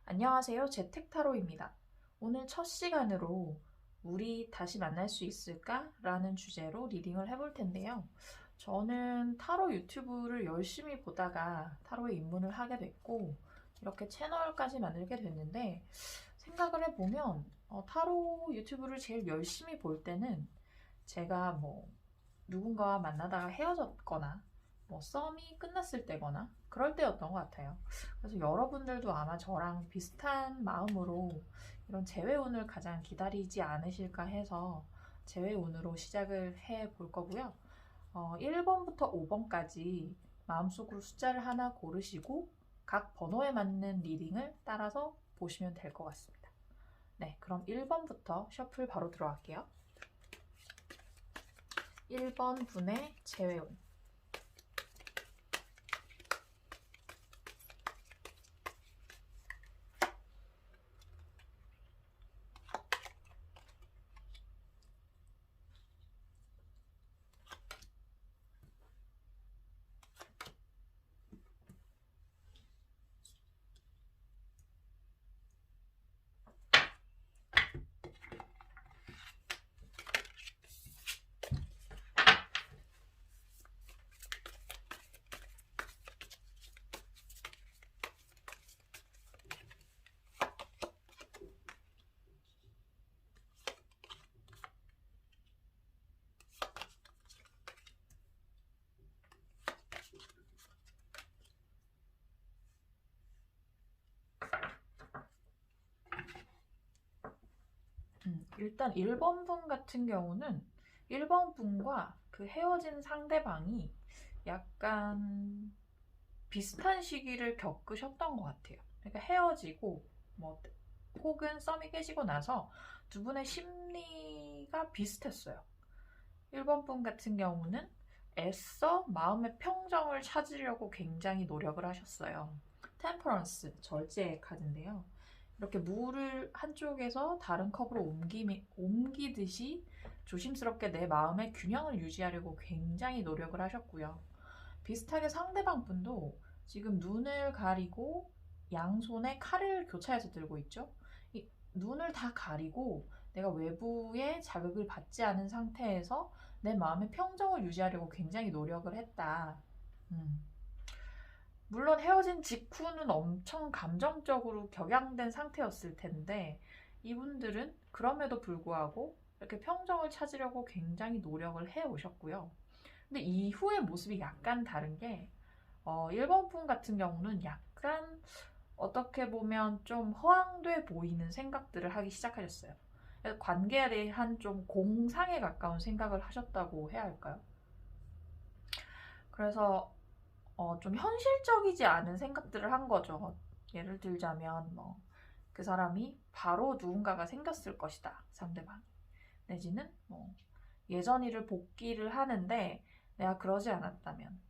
안녕하세요. 재택타로입니다. 오늘 첫 시간으로 우리 다시 만날 수 있을까? 라는 주제로 리딩을 해볼 텐데요. 저는 타로 유튜브를 열심히 보다가 타로에 입문을 하게 됐고 이렇게 채널까지 만들게 됐는데 생각을 해보면 타로 유튜브를 제일 열심히 볼 때는 제가 누군가와 만나다가 헤어졌거나 썸이 끝났을 때거나 그럴 때였던 것 같아요. 그래서 여러분들도 아마 저랑 비슷한 마음으로 이런 재회운을 가장 기다리지 않으실까 해서 재회운으로 시작을 해 볼 거고요. 1번부터 5번까지 마음속으로 숫자를 하나 고르시고 각 번호에 맞는 리딩을 따라서 보시면 될 것 같습니다. 네, 그럼 1번부터 셔플 바로 들어갈게요. 1번 분의 재회운. 일단 1번 분 같은 경우는 1번 분과 그 헤어진 상대방이 약간 비슷한 시기를 겪으셨던 것 같아요. 그러니까 헤어지고 혹은 썸이 깨지고 나서 두 분의 심리가 비슷했어요. 1번 분 같은 경우는 애써 마음의 평정을 찾으려고 굉장히 노력을 하셨어요. 템퍼런스, 절제의 카드인데요. 이렇게 물을 한쪽에서 다른 컵으로 옮기듯이 조심스럽게 내 마음의 균형을 유지하려고 굉장히 노력을 하셨고요. 비슷하게 상대방 분도 지금 눈을 가리고 양손에 칼을 교차해서 들고 있죠. 이 눈을 다 가리고 내가 외부의 자극을 받지 않은 상태에서 내 마음의 평정을 유지하려고 굉장히 노력을 했다. 음. 물론 헤어진 직후는 엄청 감정적으로 격양된 상태였을 텐데 이분들은 그럼에도 불구하고 이렇게 평정을 찾으려고 굉장히 노력을 해 오셨고요. 근데 이후의 모습이 약간 다른 게 1번 분 같은 경우는 약간 어떻게 보면 좀 허황돼 보이는 생각들을 하기 시작하셨어요. 관계에 대한 좀 공상에 가까운 생각을 하셨다고 해야 할까요? 그래서 좀 현실적이지 않은 생각들을 한 거죠. 예를 들자면 그 사람이 바로 누군가가 생겼을 것이다. 상대방. 내지는 예전 일을 복기를 하는데 내가 그러지 않았다면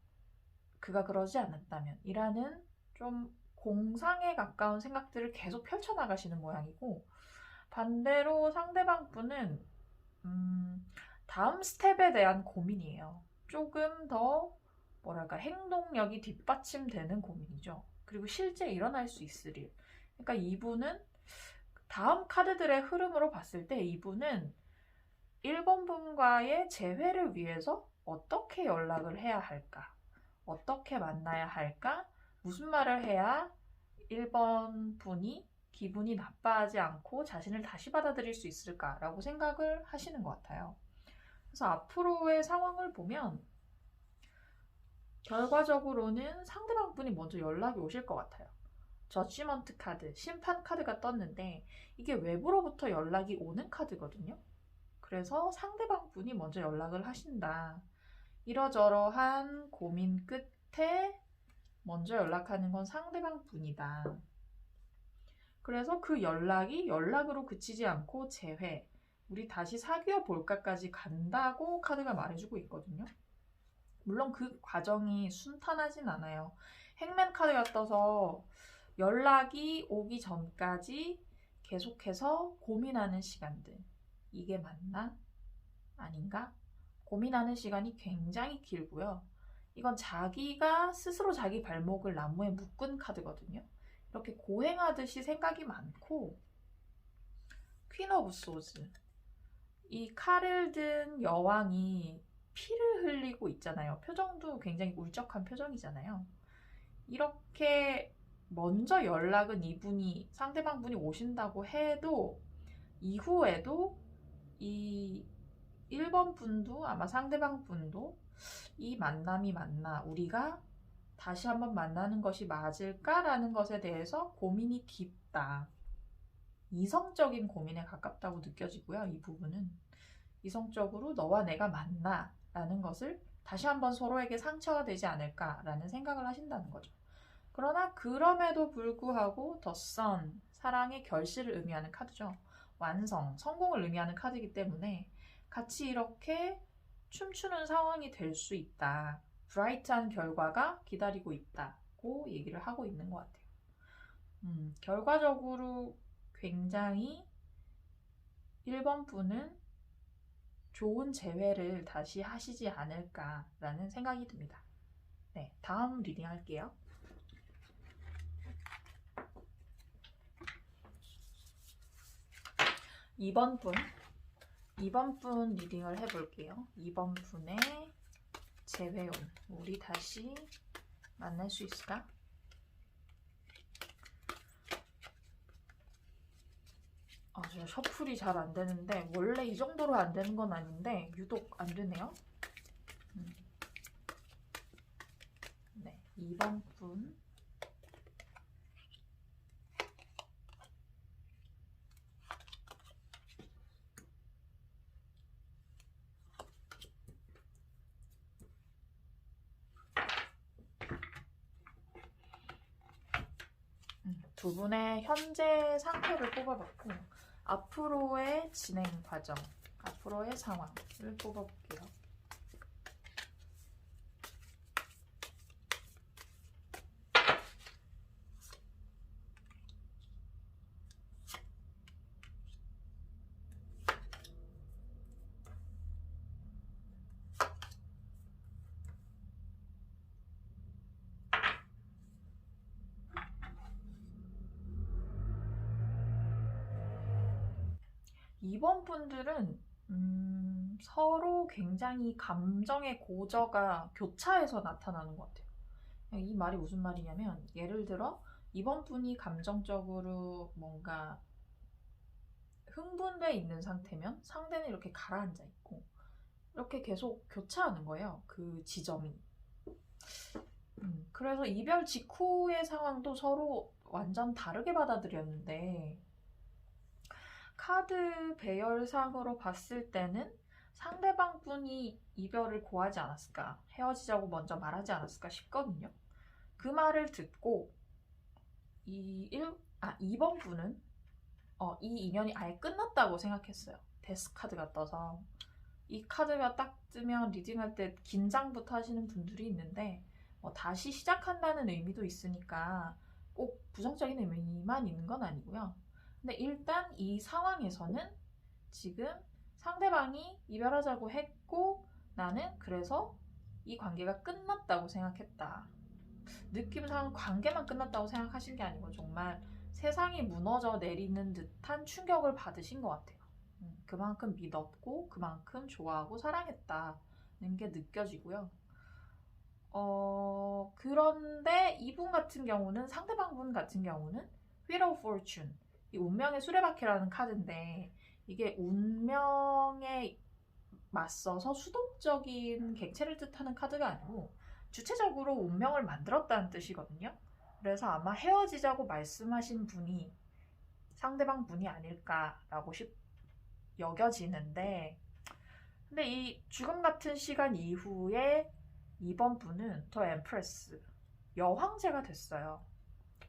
그가 그러지 않았다면 이라는 좀 공상에 가까운 생각들을 계속 펼쳐나가시는 모양이고 반대로 상대방 분은 다음 스텝에 대한 고민이에요. 조금 더 뭐랄까 행동력이 뒷받침되는 고민이죠. 그리고 실제 일어날 수 있을 일. 그러니까 이분은 다음 카드들의 흐름으로 봤을 때 이분은 1번 분과의 재회를 위해서 어떻게 연락을 해야 할까? 어떻게 만나야 할까? 무슨 말을 해야 1번 분이 기분이 나빠하지 않고 자신을 다시 받아들일 수 있을까라고 생각을 하시는 것 같아요. 그래서 앞으로의 상황을 보면 결과적으로는 상대방 분이 먼저 연락이 오실 것 같아요. 저지먼트 카드, 심판 카드가 떴는데 이게 외부로부터 연락이 오는 카드거든요. 그래서 상대방 분이 먼저 연락을 하신다. 이러저러한 고민 끝에 먼저 연락하는 건 상대방 분이다. 그래서 그 연락이 연락으로 그치지 않고 재회, 우리 다시 사귀어 볼까까지 간다고 카드가 말해주고 있거든요. 물론 그 과정이 순탄하진 않아요. 행맨 카드가 떠서 연락이 오기 전까지 계속해서 고민하는 시간들. 이게 맞나? 아닌가? 고민하는 시간이 굉장히 길고요. 이건 자기가 스스로 자기 발목을 나무에 묶은 카드거든요. 이렇게 고행하듯이 생각이 많고, 퀸 오브 소즈, 이 칼을 든 여왕이 피를 흘리고 있잖아요. 표정도 굉장히 울적한 표정이잖아요. 이렇게 먼저 연락은 이분이, 상대방 분이 오신다고 해도 이후에도 이 1번 분도 아마 상대방 분도 이 만남이 맞나, 우리가 다시 한번 만나는 것이 맞을까라는 것에 대해서 고민이 깊다. 이성적인 고민에 가깝다고 느껴지고요. 이 부분은 이성적으로 너와 내가 만나 라는 것을 다시 한번 서로에게 상처가 되지 않을까라는 생각을 하신다는 거죠. 그러나 그럼에도 불구하고 더 선, 사랑의 결실을 의미하는 카드죠. 완성, 성공을 의미하는 카드이기 때문에 같이 이렇게 춤추는 상황이 될 수 있다. 브라이트한 결과가 기다리고 있다고 얘기를 하고 있는 것 같아요. 결과적으로 굉장히 1번 분은 좋은 재회를 다시 하시지 않을까라는 생각이 듭니다. 네, 다음 리딩 할게요. 2번 분 리딩을 해볼게요. 2번 분의 재회운, 우리 다시 만날 수 있을까? 저 셔플이 잘 안 되는데, 원래 이 정도로 안 되는 건 아닌데 유독 안 되네요. 네, 2번 분. 두 분의 현재 상태를 뽑아봤고, 앞으로의 진행 과정, 앞으로의 상황을 뽑아볼게요. 이번 분들은 서로 굉장히 감정의 고저가 교차해서 나타나는 것 같아요. 이 말이 무슨 말이냐면, 예를 들어 이번 분이 감정적으로 뭔가 흥분돼 있는 상태면 상대는 이렇게 가라앉아 있고, 이렇게 계속 교차하는 거예요. 그 지점이. 그래서 이별 직후의 상황도 서로 완전 다르게 받아들였는데, 카드 배열상으로 봤을 때는 상대방 분이 이별을 고하지 않았을까, 헤어지자고 먼저 말하지 않았을까 싶거든요. 그 말을 듣고 2번 분은 이 인연이 아예 끝났다고 생각했어요. 데스 카드가 떠서. 이 카드가 딱 뜨면 리딩할 때 긴장부터 하시는 분들이 있는데, 다시 시작한다는 의미도 있으니까 꼭 부정적인 의미만 있는 건 아니고요. 근데 일단 이 상황에서는 지금 상대방이 이별하자고 했고, 나는 그래서 이 관계가 끝났다고 생각했다. 느낌상 관계만 끝났다고 생각하신 게 아니고 정말 세상이 무너져 내리는 듯한 충격을 받으신 것 같아요. 그만큼 믿었고 그만큼 좋아하고 사랑했다는 게 느껴지고요. 그런데 이분 같은 경우는, 상대방 분 같은 경우는 Wheel of Fortune, 이 운명의 수레바퀴라는 카드인데, 이게 운명에 맞서서 수동적인 객체를 뜻하는 카드가 아니고 주체적으로 운명을 만들었다는 뜻이거든요. 그래서 아마 헤어지자고 말씀하신 분이 상대방 분이 아닐까라고 여겨지는데, 근데 이 죽음 같은 시간 이후에 2번 분은 더 엠프레스, 여황제가 됐어요.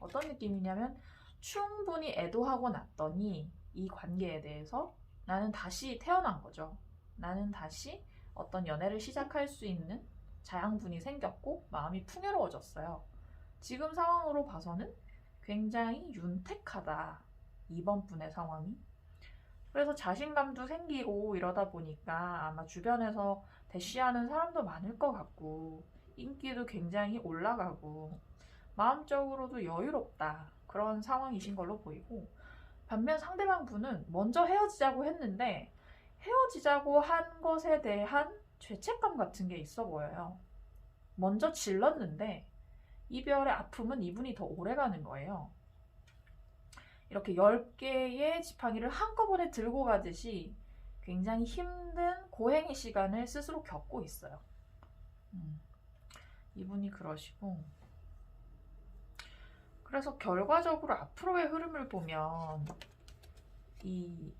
어떤 느낌이냐면, 충분히 애도하고 났더니 이 관계에 대해서 나는 다시 태어난 거죠. 나는 다시 어떤 연애를 시작할 수 있는 자양분이 생겼고 마음이 풍요로워졌어요. 지금 상황으로 봐서는 굉장히 윤택하다, 2번 분의 상황이. 그래서 자신감도 생기고 이러다 보니까 아마 주변에서 대쉬하는 사람도 많을 것 같고, 인기도 굉장히 올라가고, 마음적으로도 여유롭다, 그런 상황이신 걸로 보이고, 반면 상대방 분은 먼저 헤어지자고 했는데 헤어지자고 한 것에 대한 죄책감 같은 게 있어 보여요. 먼저 질렀는데 이별의 아픔은 이분이 더 오래 가는 거예요. 이렇게 10개의 지팡이를 한꺼번에 들고 가듯이 굉장히 힘든 고행의 시간을 스스로 겪고 있어요. 이분이 그러시고, 그래서 결과적으로 앞으로의 흐름을 보면 이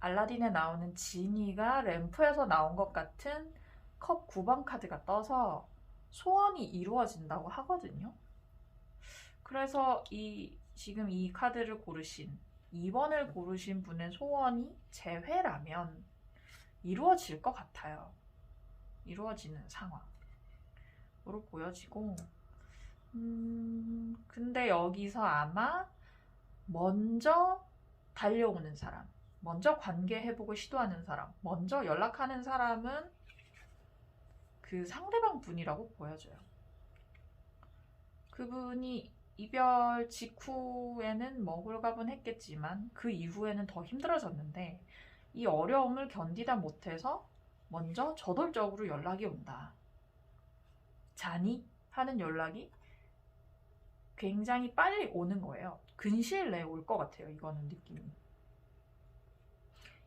알라딘에 나오는 지니가 램프에서 나온 것 같은 컵 9번 카드가 떠서 소원이 이루어진다고 하거든요. 그래서 지금 이 카드를 고르신 2번을 고르신 분의 소원이 재회라면 이루어질 것 같아요. 이루어지는 상황으로 보여지고, 근데 여기서 아마 먼저 달려오는 사람, 먼저 관계 회복을 시도하는 사람, 먼저 연락하는 사람은 그 상대방 분이라고 보여져요. 그분이 이별 직후에는 뭐 홀가분했겠지만 그 이후에는 더 힘들어졌는데, 이 어려움을 견디다 못해서 먼저 저돌적으로 연락이 온다. 자니? 하는 연락이 굉장히 빨리 오는 거예요. 근시일 내에 올 것 같아요. 이거는 느낌이.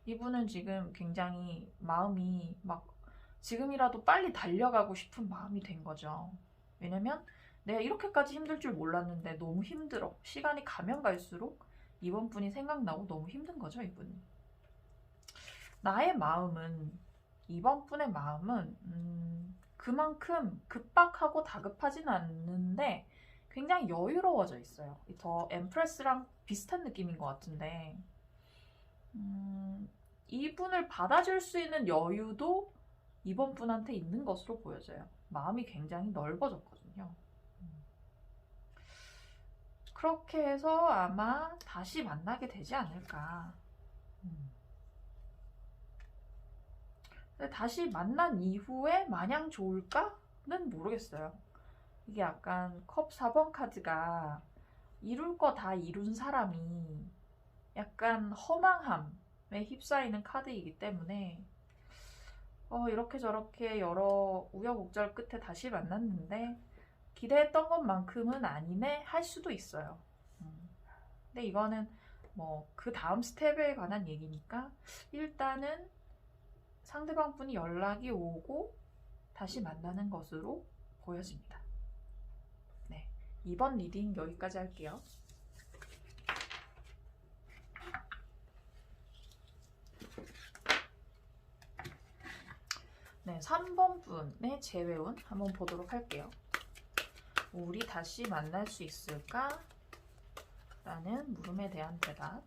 이분은 지금 굉장히 마음이 막 지금이라도 빨리 달려가고 싶은 마음이 된 거죠. 왜냐면 내가 이렇게까지 힘들 줄 몰랐는데 너무 힘들어. 시간이 가면 갈수록 이번 분이 생각나고 너무 힘든 거죠, 이분이. 나의 마음은, 이번 분의 마음은 그만큼 급박하고 다급하진 않는데 굉장히 여유로워져 있어요. 더 엠프레스랑 비슷한 느낌인 것 같은데, 이분을 받아줄 수 있는 여유도 이번 분한테 있는 것으로 보여져요. 마음이 굉장히 넓어졌거든요. 그렇게 해서 아마 다시 만나게 되지 않을까. 근데 다시 만난 이후에 마냥 좋을까는 모르겠어요. 이게 약간 컵 4번 카드가 이룰 거 다 이룬 사람이 약간 허망함에 휩싸이는 카드이기 때문에 이렇게 저렇게 여러 우여곡절 끝에 다시 만났는데 기대했던 것만큼은 아니네 할 수도 있어요. 근데 이거는 뭐 그 다음 스텝에 관한 얘기니까 일단은 상대방 분이 연락이 오고 다시 만나는 것으로 보여집니다. 네, 이번 리딩 여기까지 할게요. 네, 3번 분의 재회운 한번 보도록 할게요. 우리 다시 만날 수 있을까? 라는 물음에 대한 대답.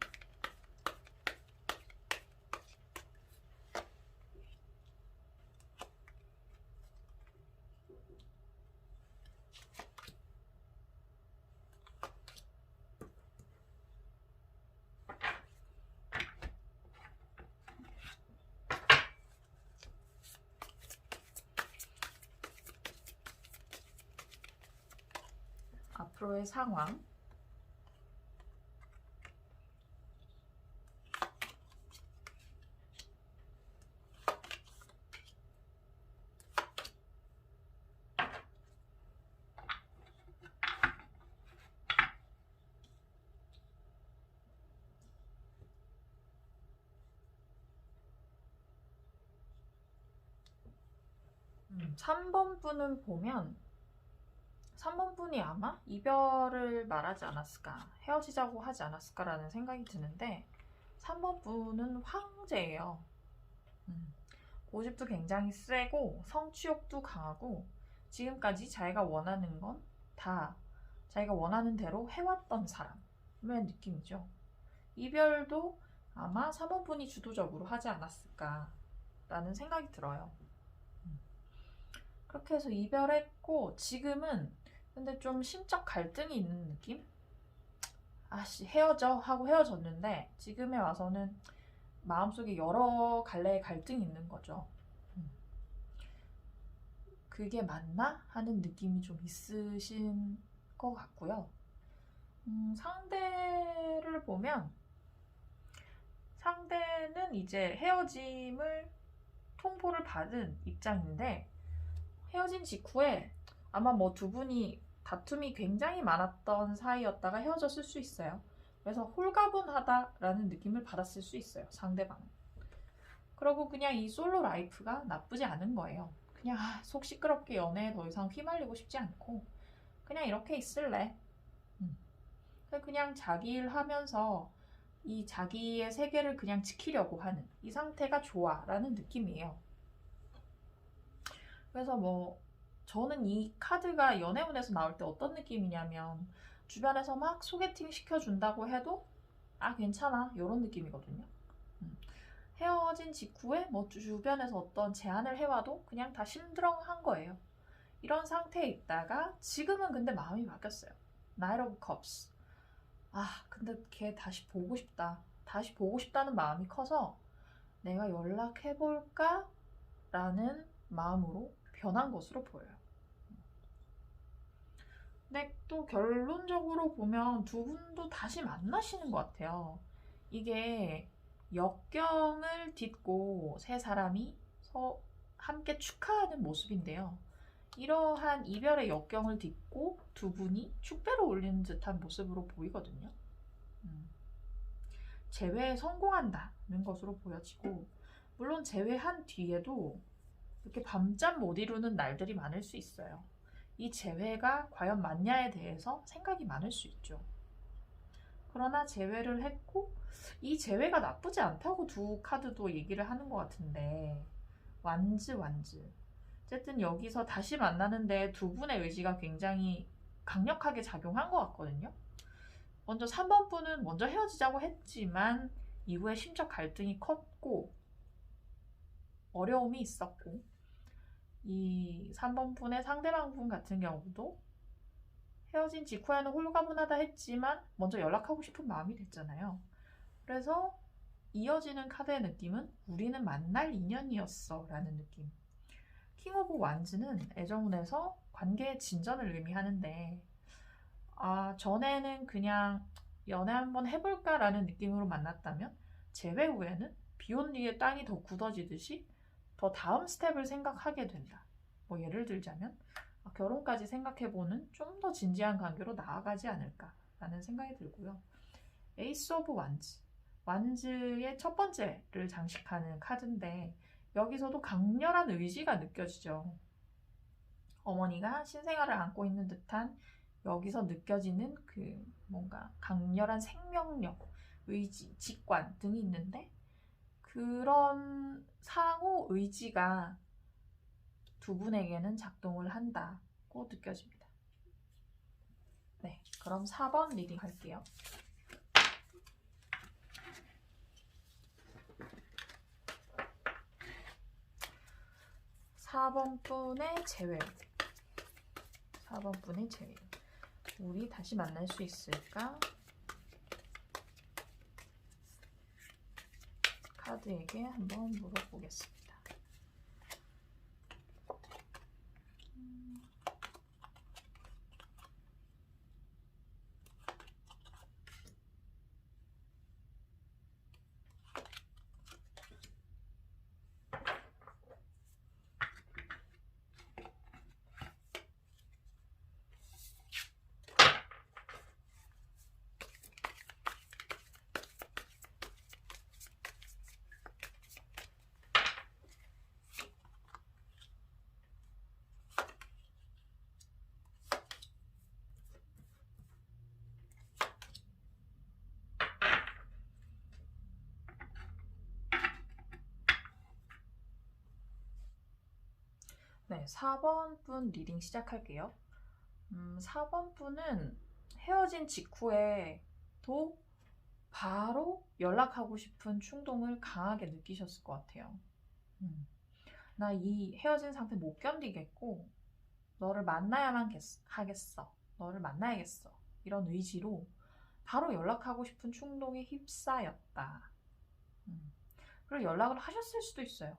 앞으로의 상황. 음, 3번 분은 보면 3번 분이 아마 이별을 말하지 않았을까, 헤어지자고 하지 않았을까라는 생각이 드는데 3번 분은 황제예요. 고집도 굉장히 세고 성취욕도 강하고 지금까지 자기가 원하는 건 다 자기가 원하는 대로 해왔던 사람의 느낌이죠. 이별도 아마 3번 분이 주도적으로 하지 않았을까라는 생각이 들어요. 그렇게 해서 이별했고 지금은 근데 좀 심적 갈등이 있는 느낌? 아씨 헤어져 하고 헤어졌는데 지금에 와서는 마음속에 여러 갈래의 갈등이 있는 거죠. 그게 맞나? 하는 느낌이 좀 있으신 것 같고요. 상대를 보면 상대는 이제 헤어짐을 통보를 받은 입장인데 헤어진 직후에 아마 뭐 두 분이 다툼이 굉장히 많았던 사이였다가 헤어졌을 수 있어요. 그래서 홀가분하다라는 느낌을 받았을 수 있어요, 상대방은. 그리고 그냥 이 솔로 라이프가 나쁘지 않은 거예요. 그냥 속 시끄럽게 연애에 더 이상 휘말리고 싶지 않고 그냥 이렇게 있을래. 그냥 자기 일 하면서 이 자기의 세계를 그냥 지키려고 하는 이 상태가 좋아라는 느낌이에요. 그래서 뭐 저는 이 카드가 연애운에서 나올 때 어떤 느낌이냐면 주변에서 막 소개팅 시켜준다고 해도 괜찮아 이런 느낌이거든요. 헤어진 직후에 뭐 주변에서 어떤 제안을 해와도 그냥 다 심드렁한 거예요. 이런 상태에 있다가 지금은 근데 마음이 바뀌었어요. Knight of Cups. 근데 걔 다시 보고 싶다. 다시 보고 싶다는 마음이 커서 내가 연락해볼까? 라는 마음으로 변한 것으로 보여요. 근데 또 결론적으로 보면 두 분도 다시 만나시는 것 같아요. 이게 역경을 딛고 세 사람이 함께 축하하는 모습인데요. 이러한 이별의 역경을 딛고 두 분이 축배를 올리는 듯한 모습으로 보이거든요. 재회에 성공한다는 것으로 보여지고 물론 재회한 뒤에도 이렇게 밤잠 못 이루는 날들이 많을 수 있어요. 이 재회가 과연 맞냐에 대해서 생각이 많을 수 있죠. 그러나 재회를 했고 이 재회가 나쁘지 않다고 두 카드도 얘기를 하는 것 같은데 완즈. 어쨌든 여기서 다시 만나는데 두 분의 의지가 굉장히 강력하게 작용한 것 같거든요. 먼저 3번 분은 먼저 헤어지자고 했지만 이후에 심적 갈등이 컸고 어려움이 있었고 이 3번 분의 상대방 분 같은 경우도 헤어진 직후에는 홀가분하다 했지만 먼저 연락하고 싶은 마음이 됐잖아요. 그래서 이어지는 카드의 느낌은 우리는 만날 인연이었어 라는 느낌. 킹 오브 완즈는 애정운에서 관계의 진전을 의미하는데 전에는 그냥 연애 한번 해볼까 라는 느낌으로 만났다면 재회 후에는 비온 뒤에 땅이 더 굳어지듯이 더 다음 스텝을 생각하게 된다. 뭐 예를 들자면 결혼까지 생각해보는 좀 더 진지한 관계로 나아가지 않을까라는 생각이 들고요. 에이스 오브 완즈. 완즈의 첫 번째를 장식하는 카드인데 여기서도 강렬한 의지가 느껴지죠. 어머니가 신생아를 안고 있는 듯한 여기서 느껴지는 그 뭔가 강렬한 생명력, 의지, 직관 등이 있는데 그런 상호 의지가 두 분에게는 작동을 한다고 느껴집니다. 네, 그럼 4번 리딩 할게요. 4번 분의 재회. 4번 분의 재회. 우리 다시 만날 수 있을까? 카드에게 한번 물어보겠습니다. 네, 4번 분 리딩 시작할게요. 4번 분은 헤어진 직후에도 바로 연락하고 싶은 충동을 강하게 느끼셨을 것 같아요. 나 이 헤어진 상태 못 견디겠고 너를 만나야만 하겠어. 너를 만나야겠어. 이런 의지로 바로 연락하고 싶은 충동에 휩싸였다. 그리고 연락을 하셨을 수도 있어요.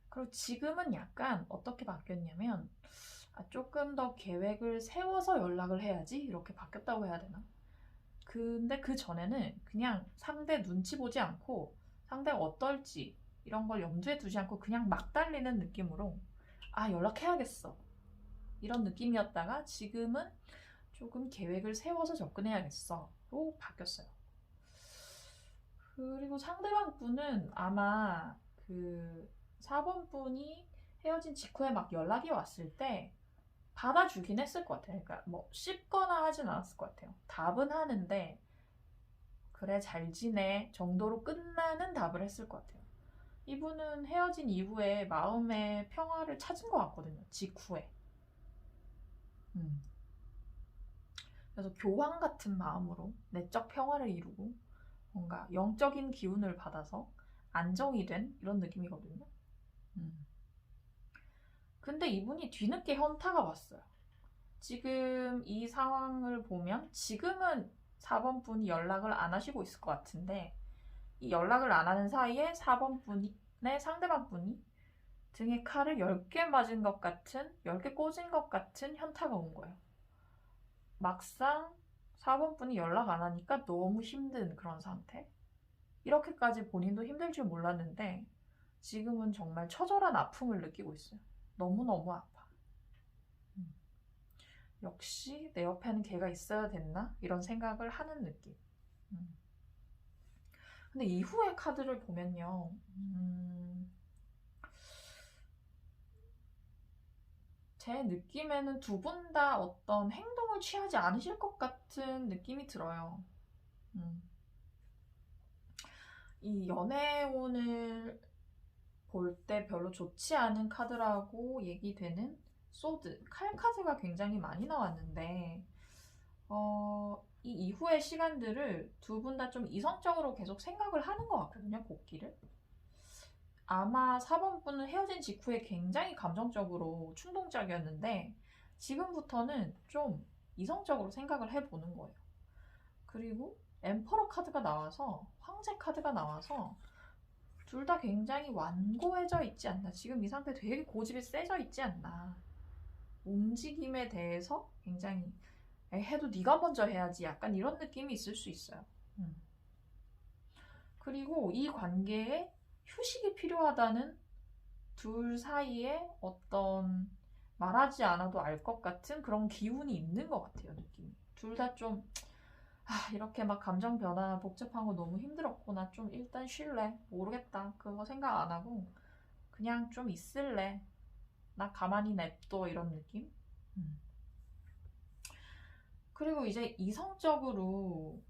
그리고 지금은 약간 어떻게 바뀌었냐면 조금 더 계획을 세워서 연락을 해야지 이렇게 바뀌었다고 해야 되나? 근데 그 전에는 그냥 상대 눈치 보지 않고 상대가 어떨지 이런 걸 염두에 두지 않고 그냥 막 달리는 느낌으로 연락해야겠어 이런 느낌이었다가 지금은 조금 계획을 세워서 접근해야겠어로 바뀌었어요. 그리고 상대방 분은 아마 그 4번 분이 헤어진 직후에 막 연락이 왔을 때 받아주긴 했을 것 같아요. 그러니까 뭐 씹거나 하진 않았을 것 같아요. 답은 하는데 그래 잘 지내 정도로 끝나는 답을 했을 것 같아요. 이분은 헤어진 이후에 마음의 평화를 찾은 것 같거든요. 직후에. 그래서 교황 같은 마음으로 내적 평화를 이루고 뭔가 영적인 기운을 받아서 안정이 된 이런 느낌이거든요. 근데 이분이 뒤늦게 현타가 왔어요. 지금 이 상황을 보면 지금은 4번 분이 연락을 안 하시고 있을 것 같은데 이 연락을 안 하는 사이에 4번 분의 상대방 분이 등에 칼을 10개 맞은 것 같은 10개 꽂은 것 같은 현타가 온 거예요. 막상 4번 분이 연락 안 하니까 너무 힘든 그런 상태. 이렇게까지 본인도 힘들 줄 몰랐는데 지금은 정말 처절한 아픔을 느끼고 있어요. 너무너무 아파. 역시 내 옆에는 걔가 있어야 됐나? 이런 생각을 하는 느낌. 근데 이후의 카드를 보면요. 제 느낌에는 두 분 다 어떤 행동을 취하지 않으실 것 같은 느낌이 들어요. 이 연애운을 볼 때 별로 좋지 않은 카드라고 얘기되는 소드, 칼 카드가 굉장히 많이 나왔는데 이 이후의 시간들을 두 분 다 좀 이성적으로 계속 생각을 하는 것 같거든요, 복귀를. 아마 4번 분은 헤어진 직후에 굉장히 감정적으로 충동적이었는데 지금부터는 좀 이성적으로 생각을 해보는 거예요. 그리고 엠퍼러 카드가 나와서 황제 카드가 나와서 둘 다 굉장히 완고해져 있지 않나. 지금 이 상태 되게 고집이 세져 있지 않나. 움직임에 대해서 굉장히 해도 네가 먼저 해야지 약간 이런 느낌이 있을 수 있어요. 그리고 이 관계에 휴식이 필요하다는 둘 사이에 어떤 말하지 않아도 알 것 같은 그런 기운이 있는 것 같아요, 느낌이. 둘 다 좀 이렇게 막 감정 변화 복잡한 거 너무 힘들었고 나 좀 일단 쉴래. 모르겠다. 그거 생각 안 하고 그냥 좀 있을래. 나 가만히 냅둬 이런 느낌? 그리고 이제 이성적으로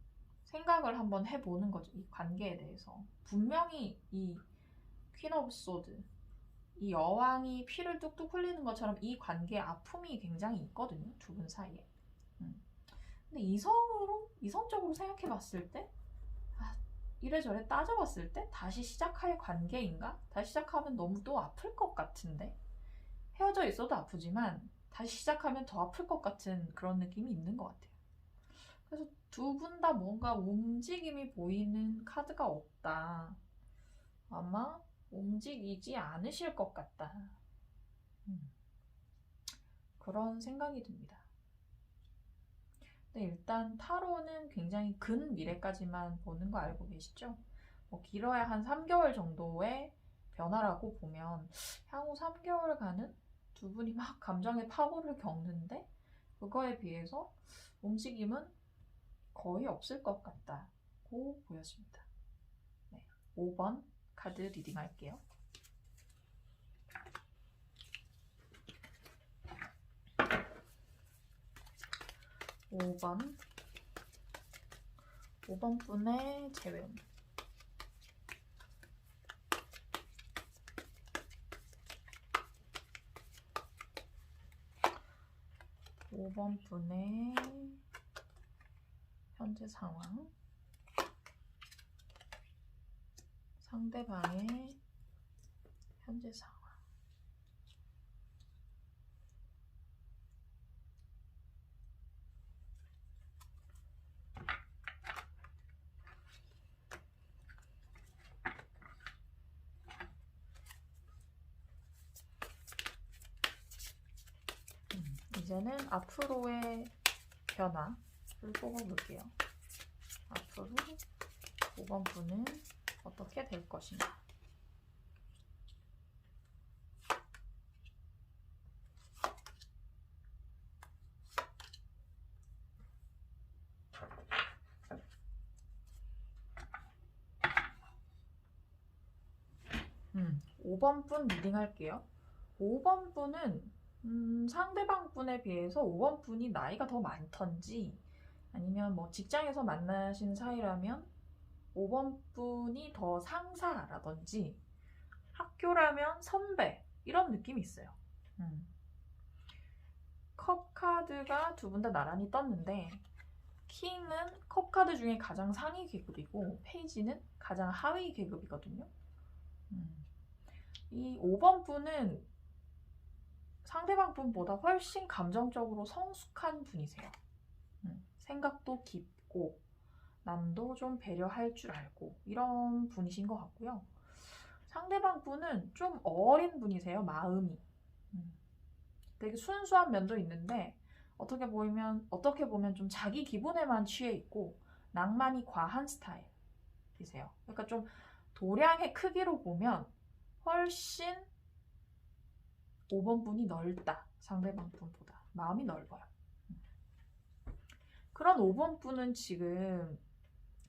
생각을 한번 해보는 거죠. 이 관계에 대해서. 분명히 이 퀸 오브 소드, 이 여왕이 피를 뚝뚝 흘리는 것처럼 이 관계에 아픔이 굉장히 있거든요. 두 분 사이에. 근데 이성적으로 생각해 봤을 때, 이래저래 따져봤을 때, 다시 시작할 관계인가? 다시 시작하면 너무 또 아플 것 같은데? 헤어져 있어도 아프지만, 다시 시작하면 더 아플 것 같은 그런 느낌이 있는 것 같아요. 그래서 두 분 다 뭔가 움직임이 보이는 카드가 없다. 아마 움직이지 않으실 것 같다. 그런 생각이 듭니다. 네, 일단 타로는 굉장히 근 미래까지만 보는 거 알고 계시죠? 뭐 길어야 한 3개월 정도의 변화라고 보면 향후 3개월간은 두 분이 막 감정의 파고를 겪는데 그거에 비해서 움직임은 거의 없을 것 같다고 보였습니다. 네, 5번 카드 리딩 할게요. 5번 분의 재회운. 5번 분의 현재 상황, 상대방의 현재 상황. 이제는 앞으로의 변화를 뽑아볼게요. 앞으로 5번 분은 어떻게 될 것인가. 음, 5번 분 리딩 할게요. 5번 분은 상대방 분에 비해서 5번 분이 나이가 더 많던지 아니면 뭐 직장에서 만나신 사이라면 5번 분이 더 상사라든지 학교라면 선배 이런 느낌이 있어요. 컵 카드가 두 분 다 나란히 떴는데 킹은 컵 카드 중에 가장 상위 계급이고 페이지는 가장 하위 계급이거든요. 이 5번 분은 상대방 분보다 훨씬 감정적으로 성숙한 분이세요. 생각도 깊고 남도 좀 배려할 줄 알고 이런 분이신 것 같고요. 상대방 분은 좀 어린 분이세요. 마음이. 되게 순수한 면도 있는데 어떻게 보면 좀 자기 기분에만 취해 있고 낭만이 과한 스타일이세요. 그러니까 좀 도량의 크기로 보면 훨씬 5번 분이 넓다. 상대방 분보다. 마음이 넓어요. 그런 5번 분은 지금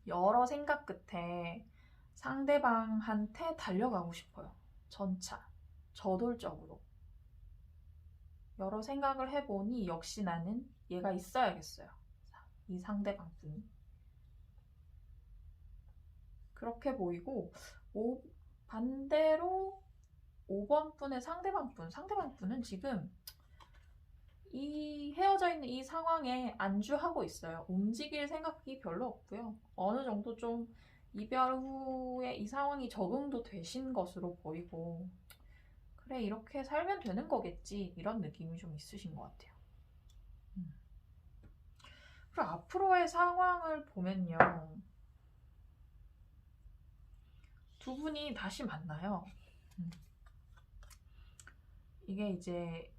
여러 생각 끝에 상대방한테 달려가고 싶어요. 전차, 저돌적으로. 여러 생각을 해보니 역시 나는 얘가 있어야겠어요. 이 상대방 분이. 그렇게 보이고 반대로 5번 분의 상대방 분은 지금 이 헤어져 있는 이 상황에 안주하고 있어요. 움직일 생각이 별로 없고요. 어느 정도 좀 이별 후에 이 상황이 적응도 되신 것으로 보이고 그래 이렇게 살면 되는 거겠지 이런 느낌이 좀 있으신 것 같아요. 그리고 앞으로의 상황을 보면요. 두 분이 다시 만나요. 이게 이제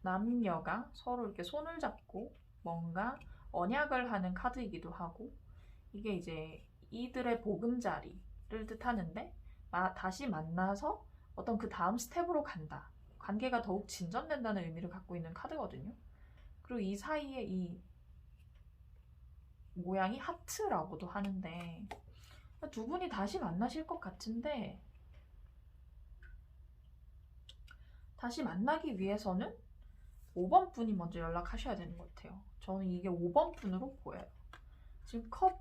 남녀가 서로 이렇게 손을 잡고 뭔가 언약을 하는 카드이기도 하고 이게 이제 이들의 보금자리를 뜻하는데 다시 만나서 어떤 그 다음 스텝으로 간다. 관계가 더욱 진전된다는 의미를 갖고 있는 카드거든요. 그리고 이 사이에 이 모양이 하트라고도 하는데 두 분이 다시 만나실 것 같은데 다시 만나기 위해서는 5번 분이 먼저 연락하셔야 되는 것 같아요. 저는 이게 5번 분으로 보여요. 지금 컵에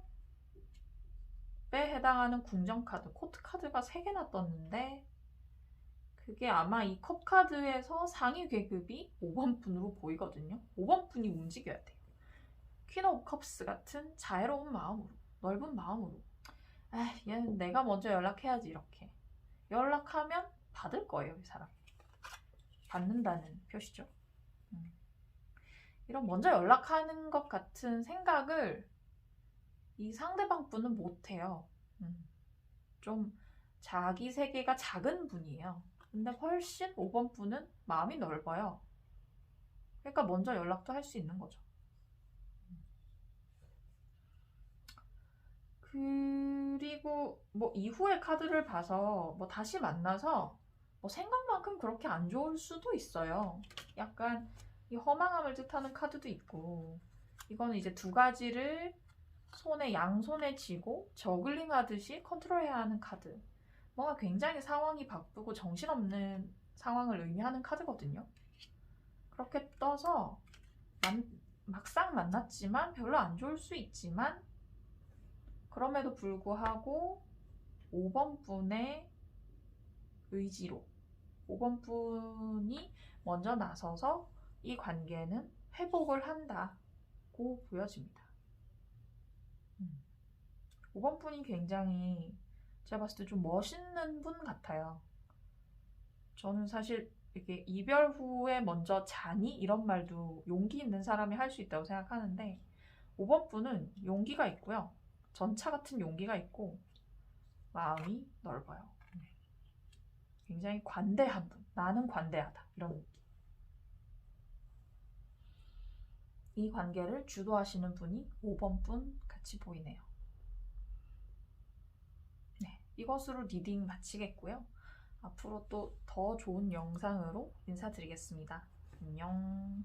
해당하는 궁정카드, 코트카드가 3개나 떴는데 그게 아마 이 컵카드에서 상위 계급이 5번 분으로 보이거든요. 5번 분이 움직여야 돼요. 퀸 오브 컵스 같은 자애로운 마음으로, 넓은 마음으로 얘는 내가 먼저 연락해야지 이렇게. 연락하면 받을 거예요, 이 사람. 받는다는 표시죠. 이런 먼저 연락하는 것 같은 생각을 이 상대방 분은 못해요. 좀 자기 세계가 작은 분이에요. 근데 훨씬 5번 분은 마음이 넓어요. 그러니까 먼저 연락도 할 수 있는 거죠. 그리고 뭐 이후의 카드를 봐서 뭐 다시 만나서 뭐 생각만큼 그렇게 안 좋을 수도 있어요. 약간 이 허망함을 뜻하는 카드도 있고 이거는 이제 두 가지를 양손에 쥐고 저글링 하듯이 컨트롤해야 하는 카드. 뭔가 굉장히 상황이 바쁘고 정신없는 상황을 의미하는 카드거든요. 그렇게 떠서 막상 만났지만 별로 안 좋을 수 있지만 그럼에도 불구하고 5번 분의 의지로 5번 분이 먼저 나서서 이 관계는 회복을 한다고 보여집니다. 5번 분이 굉장히 제가 봤을 때 좀 멋있는 분 같아요. 저는 사실 이렇게 이별 후에 먼저 자니 이런 말도 용기 있는 사람이 할 수 있다고 생각하는데 5번 분은 용기가 있고요. 전차 같은 용기가 있고 마음이 넓어요. 굉장히 관대한 분. 나는 관대하다. 이런 느낌. 이 관계를 주도하시는 분이 5번 분 같이 보이네요. 네, 이것으로 리딩 마치겠고요. 앞으로 또 더 좋은 영상으로 인사드리겠습니다. 안녕.